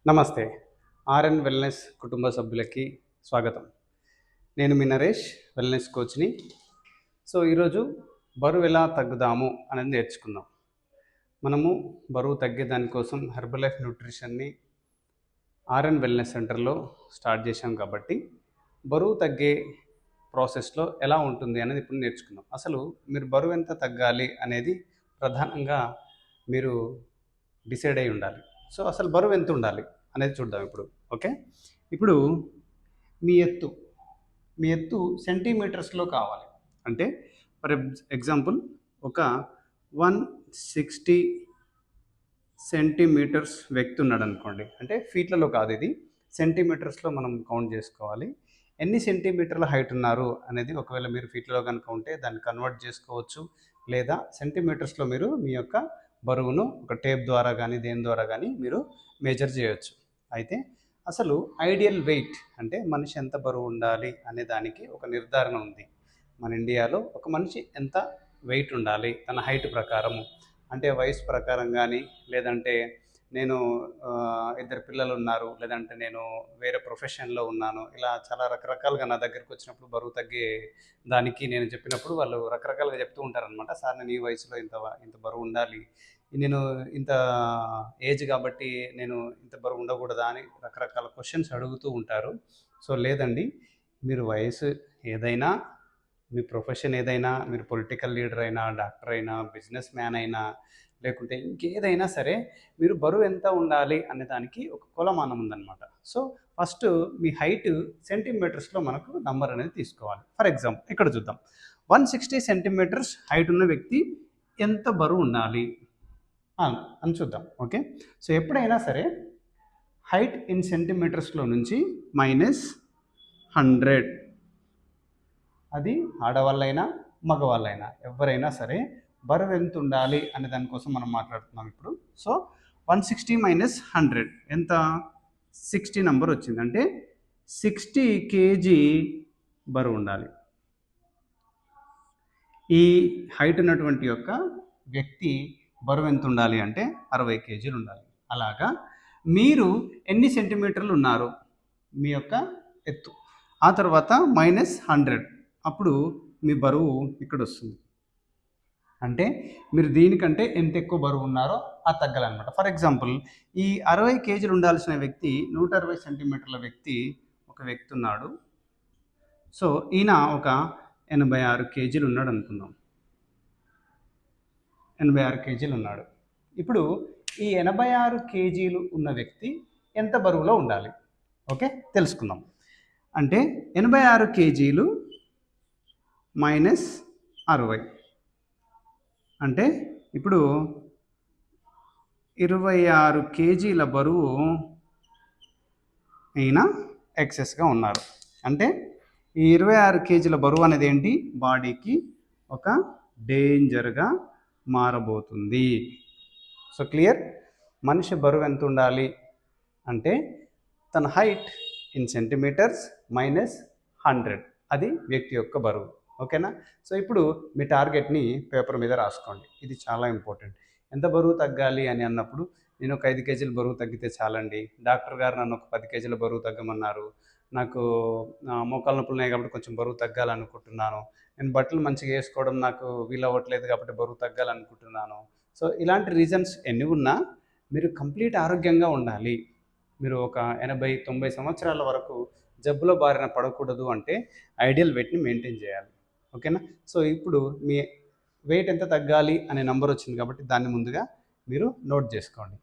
నమస్తే. RN wellness కుటుంబ సభ్యులకి స్వాగతం. నేను మీ నరేష్, వెల్నెస్ కోచ్‌ని. ఈరోజు బరువు ఎలా తగ్గుదాము అనేది నేర్చుకుందాం. మనము బరువు తగ్గేదాని కోసం హెర్బల్ లైఫ్ న్యూట్రిషన్ని ఆర్ఎన్ వెల్నెస్ సెంటర్లో స్టార్ట్ చేశాం కాబట్టి బరువు తగ్గే ప్రాసెస్లో ఎలా ఉంటుంది అనేది ఇప్పుడు నేర్చుకుందాం. అసలు మీరు బరువు ఎంత తగ్గాలి అనేది ప్రధానంగా మీరు డిసైడ్ అయి ఉండాలి. అసలు బరువు ఎంత ఉండాలి అనేది చూద్దాం ఇప్పుడు. ఓకే, ఇప్పుడు మీ ఎత్తు సెంటీమీటర్స్లో కావాలి. అంటే ఫర్ ఎగ్జాంపుల్ ఒక 160 సెంటీమీటర్స్ వ్యక్తి ఉన్నాడు అనుకోండి. అంటే ఫీట్లలో కాదు, ఇది సెంటీమీటర్స్లో మనం కౌంట్ చేసుకోవాలి. ఎన్ని సెంటీమీటర్ల హైట్ ఉన్నారు అనేది ఒకవేళ మీరు ఫీట్లలో కనుక ఉంటే దాన్ని కన్వర్ట్ చేసుకోవచ్చు, లేదా సెంటీమీటర్స్లో మీరు మీ యొక్క బరువును ఒక టేప్ ద్వారా కానీ దేని ద్వారా కానీ మీరు మెజర్ చేయొచ్చు. అయితే అసలు ఐడియల్ వెయిట్ అంటే మనిషి ఎంత బరువు ఉండాలి అనే దానికి ఒక నిర్ధారణ ఉంది. మన ఇండియాలో ఒక మనిషి ఎంత వెయిట్ ఉండాలి తన హైట్ ప్రకారము, అంటే వయసు ప్రకారం కానీ, లేదంటే నేను ఇద్దరు పిల్లలు ఉన్నారు, లేదంటే నేను వేరే ప్రొఫెషన్లో ఉన్నాను, ఇలా చాలా రకరకాలుగా నా దగ్గరికి వచ్చినప్పుడు బరువు తగ్గే దానికి నేను చెప్పినప్పుడు వాళ్ళు రకరకాలుగా చెప్తూ ఉంటారనమాట. సార్ నేను ఈ వయసులో ఇంత బరువు ఉండాలి, నేను ఇంత ఏజ్ కాబట్టి నేను ఇంత బరువు ఉండకూడదా అని రకరకాల క్వశ్చన్స్ అడుగుతూ ఉంటారు. లేదండి, మీరు వయసు ఏదైనా, మీ ప్రొఫెషన్ ఏదైనా, మీరు పొలిటికల్ లీడర్ అయినా, డాక్టర్ అయినా, బిజినెస్ మ్యాన్ అయినా, లేకుంటే ఇంకేదైనా సరే మీరు బరువు ఎంత ఉండాలి అనే దానికి ఒక కొలమానం ఉందన్నమాట. ఫస్ట్ మీ హైట్ సెంటీమీటర్స్లో మనకు నంబర్ అనేది తీసుకోవాలి. ఫర్ ఎగ్జాంపుల్ ఇక్కడ చూద్దాం, 160 సెంటీమీటర్స్ హైట్ ఉన్న వ్యక్తి ఎంత బరువు ఉండాలి అని చూద్దాం. ఓకే, ఎప్పుడైనా సరే హైట్ ఇన్ సెంటీమీటర్స్లో నుంచి -100, అది ఆడవాళ్ళైనా మగవాళ్ళైనా ఎవరైనా సరే బరువు ఎంత ఉండాలి అనే దానికోసం మనం మాట్లాడుతున్నాం ఇప్పుడు. 160 - 100 ఎంత? 60 నెంబర్ వచ్చింది. అంటే 60 కేజీ బరువు ఉండాలి. ఈ హైట్ ఉన్నటువంటి యొక్క వ్యక్తి బరువు ఎంత ఉండాలి అంటే 60 కేజీలు ఉండాలి. అలాగా మీరు ఎన్ని సెంటీమీటర్లు ఉన్నారు మీ యొక్క ఎత్తు, ఆ తర్వాత -100, అప్పుడు మీ బరువు ఇక్కడ వస్తుంది. అంటే మీరు దీనికంటే ఎంత ఎక్కువ బరువు ఉన్నారో అది తగ్గాలన్నమాట. ఫర్ ఎగ్జాంపుల్ ఈ 60 కేజీలు ఉండాల్సిన వ్యక్తి 160 సెంటీమీటర్ల ఒక వ్యక్తి ఉన్నాడు. ఈయన ఒక 86 కేజీలు ఉన్నాడు అనుకుందాం. 86 కేజీలు ఉన్నాడు. ఇప్పుడు ఈ 86 కేజీలు ఉన్న వ్యక్తి ఎంత బరువులో ఉండాలి? ఓకే, తెలుసుకుందాం. అంటే 86 కేజీలు -60 అంటే ఇప్పుడు 26 కేజీల బరువు అయినా ఎక్సెస్గా ఉన్నారు. అంటే ఈ 26 కేజీల బరువు అనేది ఏంటి? బాడీకి ఒక డేంజర్గా మారబోతుంది. క్లియర్? మనిషి బరువు ఎంత ఉండాలి అంటే తన హైట్ ఇన్ సెంటీమీటర్స్ -100, అది వ్యక్తి యొక్క బరువు. ఓకేనా? ఇప్పుడు మీ టార్గెట్ని పేపర్ మీద రాసుకోండి. ఇది చాలా ఇంపార్టెంట్. ఎంత బరువు తగ్గాలి అని అన్నప్పుడు నేను ఒక 5 కేజీల బరువు తగ్గితే చాలండి, డాక్టర్ గారు నన్ను ఒక 10 కేజీల బరువు తగ్గమన్నారు, నాకు మోకాళ్ళ నొప్పులు ఉన్నాయి కాబట్టి కొంచెం బరువు తగ్గాలనుకుంటున్నాను, నేను బట్టలు మంచిగా వేసుకోవడం నాకు వీలవ్వట్లేదు కాబట్టి బరువు తగ్గాలనుకుంటున్నాను. ఇలాంటి రీజన్స్ ఎన్ని ఉన్నా మీరు కంప్లీట్ ఆరోగ్యంగా ఉండాలి. మీరు ఒక 80-90 సంవత్సరాల వరకు జబ్బుల బారిన పడకూడదు అంటే ఐడియల్ వెయిట్ని మెయింటైన్ చేయాలి. ఓకేనా? ఇప్పుడు మీ వెయిట్ ఎంత తగ్గాలి అనే నంబర్ వచ్చింది కాబట్టి దాన్ని ముందుగా మీరు నోట్ చేసుకోండి.